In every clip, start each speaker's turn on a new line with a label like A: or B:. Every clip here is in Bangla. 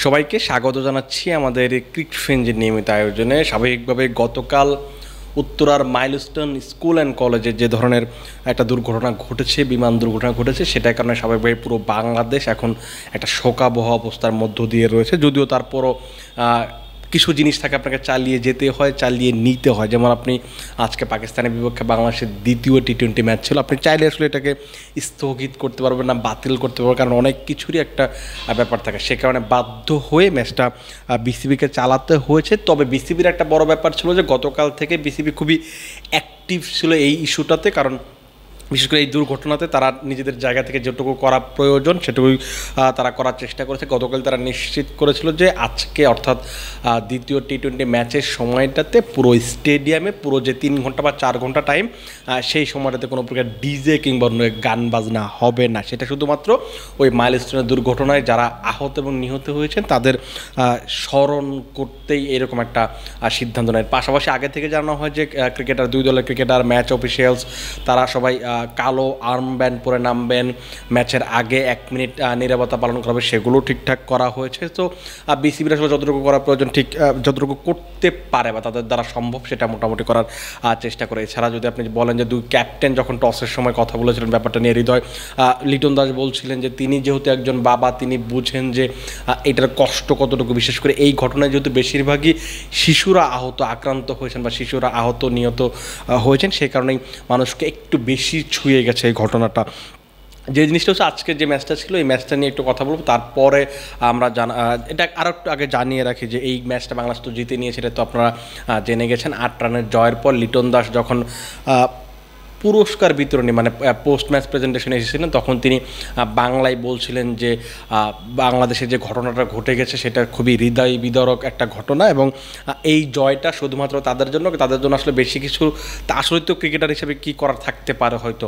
A: সবাইকে স্বাগত জানাচ্ছি আমাদের ক্রিকেট ফ্রেন্ডের নিয়মিত আয়োজনে। স্বাভাবিকভাবে গতকাল উত্তরার মাইলস্টোন স্কুল অ্যান্ড কলেজে যে ধরনের একটা দুর্ঘটনা ঘটেছে, বিমান দুর্ঘটনা ঘটেছে, সেটার কারণে স্বাভাবিকভাবে পুরো বাংলাদেশ এখন একটা শোকাবহ অবস্থার মধ্য দিয়ে রয়েছে। যদিও তারপরও কিছু জিনিস থাকে আপনাকে চালিয়ে যেতে হয়, চালিয়ে নিতে হয়। যেমন আপনি আজকে পাকিস্তানের বিপক্ষে বাংলাদেশের দ্বিতীয় টি-20 ম্যাচ ছিল, আপনি চাইলে আসলে এটাকে স্থগিত করতে পারবেন না, বাতিল করতে পারবেন, কারণ অনেক কিছুরই একটা ব্যাপার থাকে। সে কারণে বাধ্য হয়ে ম্যাচটা বিসিবিকে চালাতে হয়েছে। তবে বিসিবির একটা বড় ব্যাপার ছিল যে গতকাল থেকে বিসিবি খুবই অ্যাক্টিভ ছিল এই ইস্যুটাতে, কারণ বিশেষ করে এই দুর্ঘটনাতে তারা নিজেদের জায়গা থেকে যেটুকু করা প্রয়োজন সেটুকুই তারা করার চেষ্টা করেছে। গতকাল তারা নিশ্চিত করেছিল যে আজকে অর্থাৎ দ্বিতীয় টি-20 ম্যাচের সময়টাতে পুরো স্টেডিয়ামে পুরো যে 3 ঘন্টা বা 4 ঘন্টা টাইম, সেই সময়টাতে কোনো প্রকার ডিজে কিংবা গান বাজনা হবে না। সেটা শুধুমাত্র ওই মাইলস্টোনের দুর্ঘটনায় যারা আহত এবং নিহত হয়েছেন তাদের স্মরণ করতেই এরকম একটা সিদ্ধান্ত নেয়। পাশাপাশি আগে থেকে জানানো হয় যে ক্রিকেটার, দুই দলের ক্রিকেটার, ম্যাচ অফিসিয়ালস, তারা সবাই কালো আর্মব্যান্ড পরে নামবেন। ম্যাচের আগে 1 মিনিট নিরাপত্তা পালন করা হবে, সেগুলো ঠিকঠাক করা হয়েছে। তো বিসিবির আসলে যতটুকু করা প্রয়োজন, ঠিক যতটুকু করতে পারে বা তাদের দ্বারা সম্ভব সেটা মোটামুটি করার চেষ্টা করে। এছাড়া যদি আপনি বলেন যে দুই ক্যাপ্টেন যখন টসের সময় কথা বলেছিলেন ব্যাপারটা নিয়ে, হৃদয় লিটন দাস বলছিলেন যে তিনি যেহেতু একজন বাবা, তিনি বুঝেন যে এটার কষ্ট কতটুকু। বিশেষ করে এই ঘটনায় যেহেতু বেশিরভাগই শিশুরা আক্রান্ত হয়েছেন বা শিশুরা আহত নিহত হয়েছেন, সেই কারণেই মানুষকে একটু বেশি ছুঁয়ে গেছে এই ঘটনাটা। যে জিনিসটা হচ্ছে আজকের যে ম্যাচটা ছিল, এই ম্যাচটা নিয়ে একটু কথা বলবো। তারপরে আমরা এটা আরও একটু আগে জানিয়ে রাখি যে এই ম্যাচটা বাংলাদেশ তো জিতে নিয়েছে, এটা তো আপনারা জেনে গেছেন। 8 রানের জয়ের পর লিটন দাস যখন পুরস্কার বিতরণী মানে পোস্ট ম্যাচ প্রেজেন্টেশনে এসেছিলেন, তখন তিনি বাংলায় বলছিলেন যে বাংলাদেশে যে ঘটনাটা ঘটে গেছে সেটা খুবই হৃদয় বিদারক একটা ঘটনা, এবং এই জয়টা শুধুমাত্র তাদের জন্য আসলে বেশি কিছু তা আসলে তো ক্রিকেটার হিসেবে কী করার থাকতে পারে হয়তো,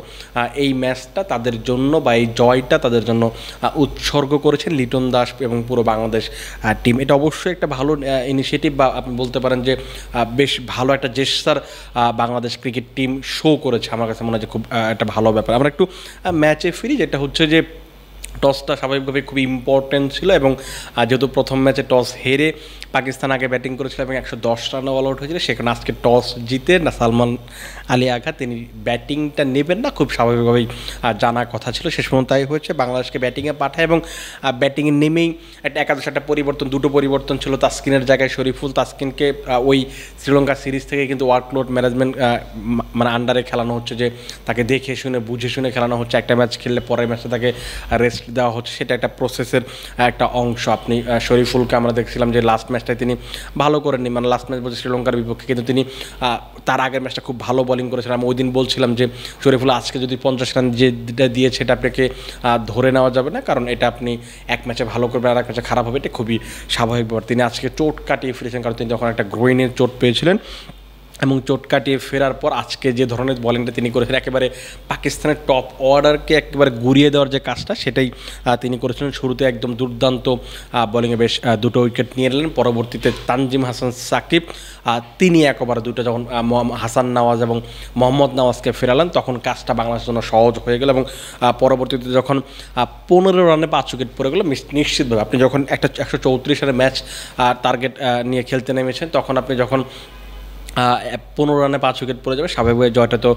A: এই ম্যাচটা তাদের জন্য বা এই জয়টা তাদের জন্য উৎসর্গ করেছেন লিটন দাস এবং পুরো বাংলাদেশ টিম। এটা অবশ্যই একটা ভালো ইনিশিয়েটিভ, বা আপনি বলতে পারেন যে বেশ ভালো একটা gesture Bangladesh cricket team show করেছে। আমার কাছে মনে হয় যে খুব একটা ভালো ব্যাপার। আমরা একটু ম্যাচে ফিরি, যেটা হচ্ছে যে টসটা স্বাভাবিকভাবে খুবই ইম্পর্টেন্ট ছিল, এবং যেহেতু প্রথম ম্যাচে টস হেরে পাকিস্তান আগে ব্যাটিং করেছিল এবং 110 রানে অল আউট হয়েছিল, সেখানে আজকে টস জিতে না সালমান আলী আগা তিনি ব্যাটিংটা নেবেন না, খুব স্বাভাবিকভাবেই জানা কথা ছিল। শেষ পর্যন্ত তাই হয়েছে, বাংলাদেশকে ব্যাটিংয়ে পাঠায় এবং ব্যাটিংয়ে নেমেই একটা পরিবর্তন, দুটো পরিবর্তন ছিল। তাসকিনের জায়গায় শরীফুল, তাসকিনকে ওই শ্রীলঙ্কা সিরিজ থেকে কিন্তু ওয়ার্কলোড ম্যানেজমেন্ট মানে আন্ডারে খেলানো হচ্ছে, যে তাকে দেখে শুনে বুঝে শুনে খেলানো হচ্ছে। একটা ম্যাচ খেললে পরের ম্যাচে তাকে রেস্ট দেওয়া হচ্ছে, সেটা একটা প্রসেসের একটা অংশ। আপনি শরীফুলকে আমরা দেখছিলাম যে লাস্ট ম্যাচটায় তিনি ভালো করেননি, মানে লাস্ট ম্যাচ বলছে শ্রীলঙ্কার বিপক্ষে, কিন্তু তিনি তার আগের ম্যাচটা খুব ভালো বোলিং করেছিলাম। আমি ওই দিন বলছিলাম যে শরীফুল আজকে যদি 50 রান যেটা দিয়েছে এটা আপনাকে ধরে নেওয়া যাবে না, কারণ এটা আপনি এক ম্যাচে ভালো করবেন আর এক ম্যাচে খারাপ হবে, এটা খুবই স্বাভাবিক ব্যাপার। তিনি আজকে চোট কাটিয়ে ফিরেছেন, কারণ তিনি যখন একটা গ্রোইনের চোট পেয়েছিলেন, এবং চোট কাটিয়ে ফেরার পর আজকে যে ধরনের বলিংটা তিনি করেছেন, একেবারে পাকিস্তানের টপ অর্ডারকে একেবারে গুড়িয়ে দেওয়ার যে কাজটা সেটাই তিনি করেছিলেন। শুরুতে একদম দুর্দান্ত বলিংয়ে বেশ দুটো উইকেট নিয়ে এলেন। পরবর্তীতে তানজিম হাসান সাকিব তিনি এক ওভারে দুটো যখন হাসান নওয়াজ এবং মোহাম্মদ নওয়াজকে ফেরালেন, তখন কাজটা বাংলাদেশের জন্য সহজ হয়ে গেল। এবং পরবর্তীতে যখন 15 রানে 5 উইকেট পড়ে গেল, নিশ্চিতভাবে আপনি যখন একটা 134 রানের ম্যাচ টার্গেট নিয়ে খেলতে নেমেছেন, তখন আপনি যখন 15 রানে 5 উইকেট পড়ে যাবে, স্বাভাবিকভাবে জয়টা তো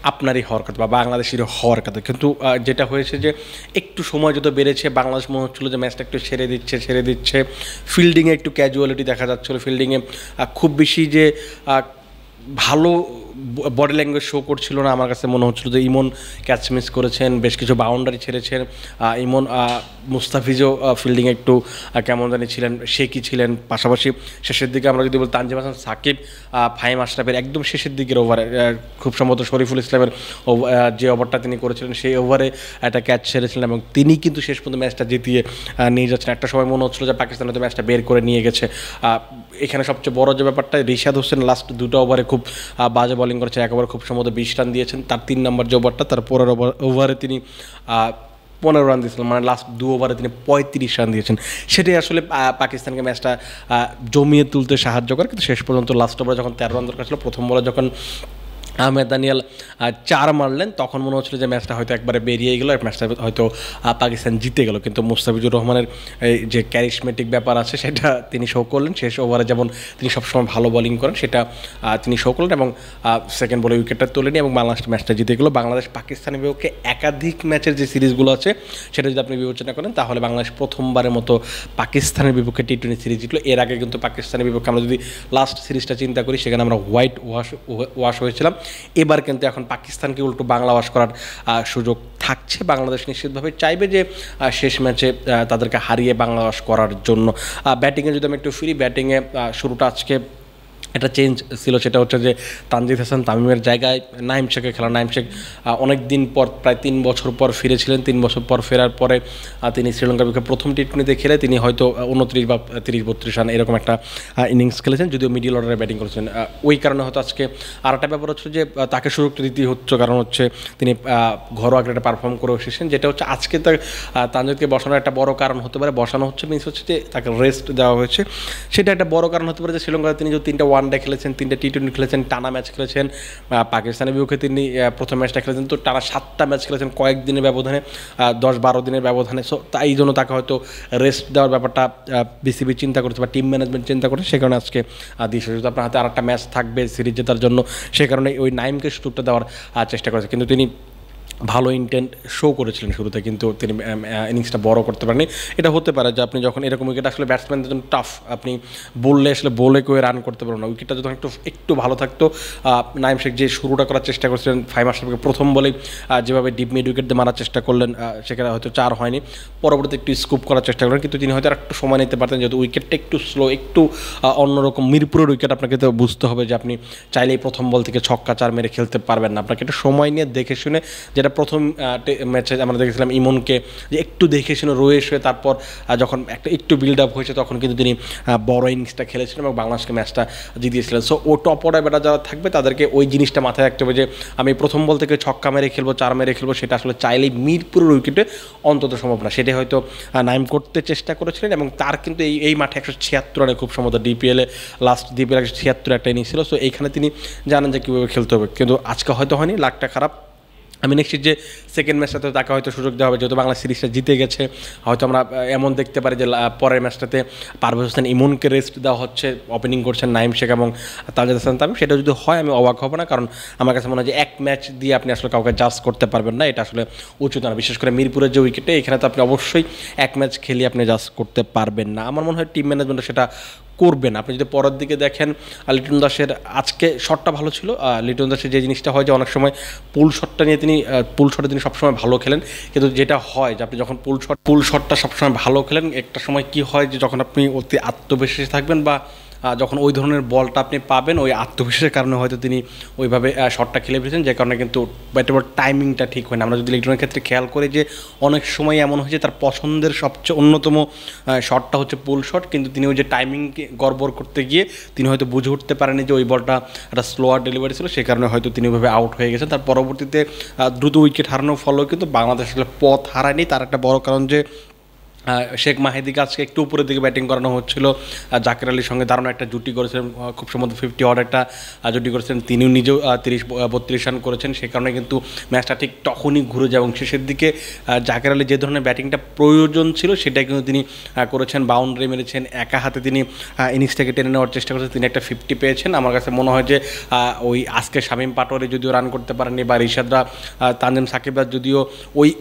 A: আপনারই হওয়ার কথা বা বাংলাদেশেরই হওয়ার কথা। কিন্তু যেটা হয়েছে যে একটু সময় যত বেড়েছে, বাংলাদেশ মনে হচ্ছিলো যে ম্যাচটা একটু ছেড়ে দিচ্ছে। ফিল্ডিংয়ে একটু ক্যাজুয়ালিটি দেখা যাচ্ছিলো, ফিল্ডিংয়ে খুব বেশি যে ভালো বডি ল্যাঙ্গুয়েজ শো করছিল না। আমার কাছে মনে হচ্ছিলো যে ইমন ক্যাচ মিস করেছেন, বেশ কিছু বাউন্ডারি ছেড়েছেন। ইমন মুস্তাফিজও ফিল্ডিংয়ে একটু কেমন জানি ছিলেন, শেকি ছিলেন। পাশাপাশি শেষের দিকে আমরা যদি বলি তানজিম হাসান সাকিব, ফাহিম আশরাফের একদম শেষের দিকের ওভারে, খুব সম্ভবত শরীফুল ইসলামের যে ওভারটা তিনি করেছিলেন সেই ওভারে একটা ক্যাচ ছেড়েছিলেন, এবং তিনি কিন্তু শেষ পর্যন্ত ম্যাচটা জিতিয়ে নিয়ে যাচ্ছেন। একটা সময় মনে হচ্ছিলো যে পাকিস্তান হয়তো ম্যাচটা বের করে নিয়ে গেছে। এখানে সবচেয়ে বড় যে ব্যাপারটা, রিশাদ হোসেন লাস্ট দুটো ওভারে খুব বাজে বোলিং করেছেন, এক ওভারে খুব সম্ভবত 20 রান দিয়েছেন। তার 3 নম্বর যে ওভারটা, তার পরের ওভারে তিনি 15 রান দিয়েছিলেন, মানে লাস্ট 2 ওভারে তিনি 35 রান দিয়েছেন। সেটাই আসলে পাকিস্তানকে ম্যাচটা জমিয়ে তুলতে সাহায্য করে। কিন্তু শেষ পর্যন্ত লাস্ট ওভারে যখন 13 রান দরকার ছিল, প্রথম বলে যখন আহমেদ দানিয়াল 4 মারলেন, তখন মনে হচ্ছিল যে ম্যাচটা হয়তো একবারে বেরিয়ে গেলো, ম্যাচটা হয়তো পাকিস্তান জিতে গেল। কিন্তু মুস্তাফিজুর রহমানের এই যে ক্যারিশমেটিক ব্যাপার আছে সেটা তিনি শো করলেন। শেষ ওভারে যেমন তিনি সবসময় ভালো বোলিং করেন সেটা তিনি শো করলেন এবং সেকেন্ড বলে উইকেটটা তোলেনি এবং বাংলাদেশ ম্যাচটা জিতে গেলো। বাংলাদেশ পাকিস্তানের বিপক্ষে একাধিক ম্যাচের যে সিরিজগুলো আছে সেটা যদি আপনি বিবেচনা করেন তাহলে বাংলাদেশ প্রথমবারের মতো পাকিস্তানের বিপক্ষে টি-20 সিরিজ জিতলো। এর আগে কিন্তু পাকিস্তানের বিপক্ষে আমরা যদি লাস্ট সিরিজটা চিন্তা করি সেখানে আমরা হোয়াইট ওয়াশ হয়েছিলাম। এবার কিন্তু এখন পাকিস্তানকে উল্টো বাংলা ওয়াশ করার সুযোগ থাকছে। বাংলাদেশ নিশ্চিতভাবে চাইবে যে শেষ ম্যাচে তাদেরকে হারিয়ে বাংলা ওয়াশ করার জন্য। ব্যাটিংয়ে যদি আমি একটু ফিরি, ব্যাটিংয়ে শুরুটা আজকে একটা চেঞ্জ ছিল, সেটা হচ্ছে যে তানজিদ হাসান তামিমের জায়গায় নাইম শেখের খেলা। নাইম শেখ অনেক দিন পর, প্রায় 3 বছর পর ফিরেছিলেন। 3 বছর পর ফেরার পরে তিনি শ্রীলঙ্কার বিপক্ষে প্রথম টি-20তে খেলে তিনি হয়তো 29 বা 30-32 রান এরকম একটা ইনিংস খেলেছেন, যদিও মিডিল অর্ডারে ব্যাটিং করেছেন। ওই কারণে হয়তো আজকে আর একটা ব্যাপার হচ্ছে যে তাকে সুযোগটা দিতে হচ্ছে, কারণ হচ্ছে তিনি ঘরোয়া একটা পারফর্ম করে এসেছেন। যেটা হচ্ছে আজকে তানজিদকে বসানোর একটা বড় কারণ হতে পারে। বসানো হচ্ছে মিনস হচ্ছে যে তাকে রেস্ট দেওয়া হয়েছে, সেটা একটা বড় কারণ হতে পারে যে শ্রীলঙ্কায় তিনি যে 3টা ওয়ানডে খেলেছেন, 3টা টি-20 খেলেছেন, টানা ম্যাচ খেলেছেন। পাকিস্তানের বিপক্ষে তিনি প্রথম ম্যাচটা খেলেছেন, তো টানা 7টা ম্যাচ খেলেছেন কয়েকদিনের ব্যবধানে, 10-12 দিনের ব্যবধানে। সো তাই জন্য তাকে হয়তো রেস্ট দেওয়ার ব্যাপারটা বিসিবি চিন্তা করছে বা টিম ম্যানেজমেন্ট চিন্তা করছে, সে কারণে আজকে দিয়েছে। যেহেতু আপনার হাতে আর একটা ম্যাচ থাকবে সিরিজ জেতার জন্য, সে কারণে ওই নাইমকে সুযোগটা দেওয়ার চেষ্টা করেছে। কিন্তু তিনি ভালো ইন্টেন্ট শো করেছিলেন শুরুতে, কিন্তু তিনি ইনিংসটা বড় করতে পারেননি। এটা হতে পারে যে আপনি যখন এরকম উইকেট আসলে ব্যাটসম্যানদের জন্য টাফ, আপনি বললে আসলে বলে কেউ রান করতে পারবেন না। উইকেটটা যখন একটু ভালো থাকতো, নাইম শেখ যে শুরুটা করার চেষ্টা করছিলেন ফাইভ আশরাফকে প্রথম বলেই যেভাবে ডিপ মিড উইকেট দিয়ে মারার চেষ্টা করলেন, সেখানে হয়তো 4 হয়নি। পরবর্তীতে একটু স্কুপ করার চেষ্টা করেন, কিন্তু তিনি হয়তো একটু সময় নিতে পারতেন, যেহেতু উইকেটটা একটু স্লো, একটু অন্যরকম মিরপুরের উইকেট। আপনাকে তো বুঝতে হবে যে আপনি চাইলেই প্রথম বল থেকে ছক্কা 4 মেরে খেলতে পারবেন না। আপনাকে একটু সময় নিয়ে দেখে শুনে, যেটা প্রথম ম্যাচে আমরা দেখেছিলাম ইমনকে যে একটু দেখে শুনে রয়ে শুয়ে তারপর যখন একটু বিল্ড আপ হয়েছে তখন কিন্তু তিনি বড় ইনিংসটা খেলেছিলেন এবং বাংলাদেশকে ম্যাচটা জিতিয়েছিলেন। সো ও টপ অর্ডার ব্যাটার যারা থাকবে তাদেরকে ওই জিনিসটা মাথায় রাখতে হবে যে আমি প্রথম বল থেকে ছক্কা মেরে খেলবো, 4 মেরে খেলবো, সেটা আসলে চাইলেই মিরপুরের উইকেটে অন্তত সম্ভব না। সেটাই হয়তো নাইম করতে চেষ্টা করেছিলেন এবং তার কিন্তু এই মাঠে 176 রানে খুব সম্ভবত ডিপিএলে লাস্ট ডিপিএল 176 একটা ইনিংস ছিল। সো এইখানে তিনি জানেন যে কীভাবে খেলতে হবে, কিন্তু আজকে হয়তো হয়নি, লাকটা খারাপ। আমি নিশ্চিত যে সেকেন্ড ম্যাচটাতে তাকে হয়তো সুযোগ দেওয়া হবে, যেহেতু বাংলা সিরিজটা জিতে গেছে। হয়তো আমরা এমন দেখতে পারি যে পরের ম্যাচটাতে পারভেজ হোসেন ইমনকে রেস্ট দেওয়া হচ্ছে, ওপেনিং করছেন নাইম শেখ এবং তানজিদ হাসান তামিম। সেটা যদি হয় আমি অবাক হব না, কারণ আমার কাছে মনে হয় যে এক ম্যাচ দিয়ে আপনি আসলে কাউকে জাজ করতে পারবেন না, এটা আসলে উচিত না। বিশেষ করে মিরপুরের যে উইকেটে, এখানে তো আপনি অবশ্যই এক ম্যাচ খেলিয়ে আপনি জাজ করতে পারবেন না। আমার মনে হয় টিম ম্যানেজমেন্ট সেটা করবেন। আপনি যদি পরের দিকে দেখেন, লিটন দাসের আজকে শটটা ভালো ছিল। লিটন দাসের যে জিনিসটা হয় যে অনেক সময় পুল শটটা নিয়ে পুল শটে তিনি সবসময় ভালো খেলেন, কিন্তু যেটা হয় যে আপনি যখন পুল শটটা সবসময় ভালো খেলেন, একটা সময় কি হয় যে যখন আপনি অতি আত্মবিশ্বাসী থাকবেন বা যখন ওই ধরনের বলটা আপনি পাবেন, ওই আত্মবিশ্বাসের কারণে হয়তো তিনি ওইভাবে শটটা খেলে ফেলেছেন, যে কারণে কিন্তু ব্যাটের টাইমিংটা ঠিক হয় না। আমরা যদি লিটনের ক্ষেত্রে খেয়াল করি যে অনেক সময় এমন হয়েছে তার পছন্দের সবচেয়ে অন্যতম শটটা হচ্ছে পুল শট, কিন্তু তিনি ওই যে টাইমিংকে গড়বড় করতে গিয়ে তিনি হয়তো বুঝে উঠতে পারেনি যে ওই বলটা একটা স্লোয়ার ডেলিভারি ছিল, সে কারণে হয়তো তিনি ওইভাবে আউট হয়ে গেছেন। তার পরবর্তীতে দ্রুত উইকেট হারানোর ফলেও কিন্তু বাংলাদেশ আসলে পথ হারায়নি। তার একটা বড় কারণ যে শেখ মাহিদিকে আজকে একটু উপরের দিকে ব্যাটিং করানো হচ্ছিল। জাকির আলীর সঙ্গে দারুণ একটা জুটি করেছিলেন, খুব সম্ভবত 50 অড একটা জুটি করেছেন, তিনিও নিজেও 30-32 রান করেছেন। সে কারণে কিন্তু ম্যাচটা ঠিক তখনই ঘুরে যায় এবং শেষের দিকে জাকির আলী যে ধরনের ব্যাটিংটা প্রয়োজন ছিল সেটা কিন্তু তিনি করেছেন, বাউন্ডারি মেরেছেন, একা হাতে তিনি ইনিংসটাকে টেনে নেওয়ার চেষ্টা করেছেন, তিনি একটা 50 পেয়েছেন। আমার কাছে মনে হয় যে ওই আজকে শামীম পাটোয়ারি যদিও রান করতে পারেননি বা রিশাদরা তানজিম সাকিবরা যদিও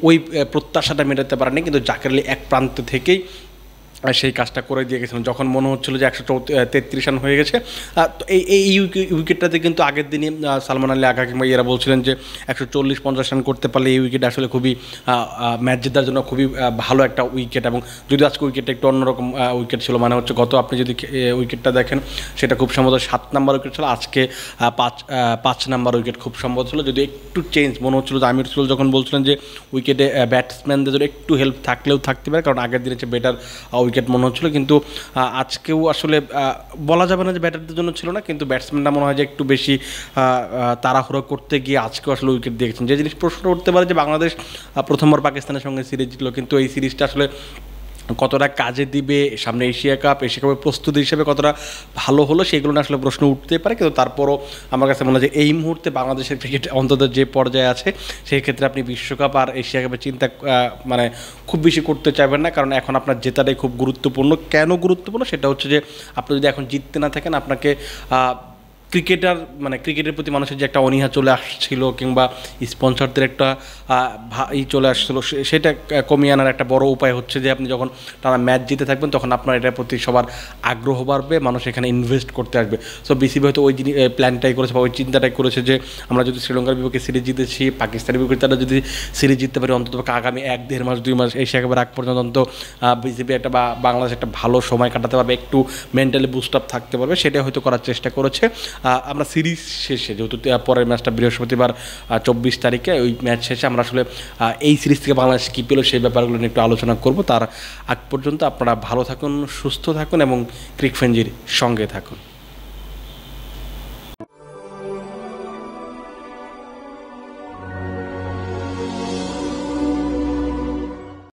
A: ওই প্রত্যাশাটা মেটাতে পারেননি, কিন্তু জাকির আলী এক প্রান্ত থেকেই সেই কাজটা করে দিয়ে গেছিলেন। যখন মনে হচ্ছিল যে 133 রান হয়ে গেছে, তো এই উইকেটটাতে কিন্তু আগের দিনই সালমান আলী আগা কিংবা এরা বলছিলেন যে 140-50 রান করতে পারলে এই উইকেট আসলে খুবই ম্যাচ জেতার জন্য খুবই ভালো একটা উইকেট। এবং যদি আজকে উইকেটটা একটু অন্যরকম উইকেট ছিল, মানে হচ্ছে গত আপনি যদি উইকেটটা দেখেন সেটা খুব সম্ভবত 7 নম্বর উইকেট ছিল, আজকে 5 নম্বর উইকেট খুব সম্ভব ছিল। যদি একটু চেঞ্জ মনে হচ্ছিল যে আমির সুল যখন বলছিলেন যে উইকেটে ব্যাটসম্যানদের জন্য একটু হেল্প থাকলেও থাকতে পারে, কারণ আগের দিনে হচ্ছে বেটার উইকেট মনে হচ্ছিল। কিন্তু আজকেও আসলে বলা যাবে না যে ব্যাটারদের জন্য ছিল না, কিন্তু ব্যাটসম্যানরা মনে হয় যে একটু বেশি তাড়াহুড়ো করতে গিয়ে আজকেও আসলে উইকেট দিয়েছেন। যে জিনিস প্রশ্ন উঠতে পারে যে বাংলাদেশ প্রথমবার পাকিস্তানের সঙ্গে সিরিজ জিতলো, কিন্তু এই সিরিজটা আসলে কতটা কাজে দিবে, সামনে এশিয়া কাপের প্রস্তুতি হিসেবে কতটা ভালো হলো, সেগুলো না আসলে প্রশ্ন উঠতে পারে। কিন্তু তারপরও আমার কাছে মনে হয় যে এই মুহূর্তে বাংলাদেশের ক্রিকেট অন্তত যে পর্যায়ে আছে, সেই ক্ষেত্রে আপনি বিশ্বকাপ আর এশিয়া কাপের চিন্তা মানে খুব বেশি করতে চাইবেন না, কারণ এখন আপনার জেতাটাই খুব গুরুত্বপূর্ণ। কেন গুরুত্বপূর্ণ সেটা হচ্ছে যে আপনি যদি এখন জিততে না থাকেন, আপনাকে ক্রিকেটের প্রতি মানুষের যে একটা অনীহা চলে আসছিল, কিংবা স্পন্সরদের একটা চলে আসছিলো, সেটা কমিয়ে আনার একটা বড় উপায় হচ্ছে যে আপনি যখন টানা ম্যাচ জিতে থাকবেন, তখন আপনার এটার প্রতি সবার আগ্রহ বাড়বে, মানুষ এখানে ইনভেস্ট করতে আসবে। সো বিসিবি হয়তো ওই প্ল্যানটাই করেছে বা ওই চিন্তাটাই করেছে যে আমরা যদি শ্রীলঙ্কার বিপক্ষে সিরিজ জিতেছি, পাকিস্তানের বিপক্ষে তারা যদি সিরিজ জিততে পারি, অন্তত আগামী 1-1.5 মাস 2 মাস এশিয়া কাপের আগ পর্যন্ত অন্তত বিসিবি একটা বা বাংলাদেশ একটা ভালো সময় কাটাতে পারবে, একটু মেন্টালি বুস্ট আপ থাকতে পারবে, সেটাই হয়তো করার চেষ্টা করেছে। আমরা সিরিজ শেষে, যেহেতু পরের ম্যাচটা বৃহস্পতিবার 24 তারিখে, ওই ম্যাচ শেষে আমরা আসলে এই সিরিজ থেকে বাংলাদেশ কী পেল সেই ব্যাপারগুলো নিয়ে একটু আলোচনা করব। তার আগ পর্যন্ত আপনারা ভালো থাকুন, সুস্থ থাকুন এবং ক্রিকফেঞ্জির সঙ্গে থাকুন।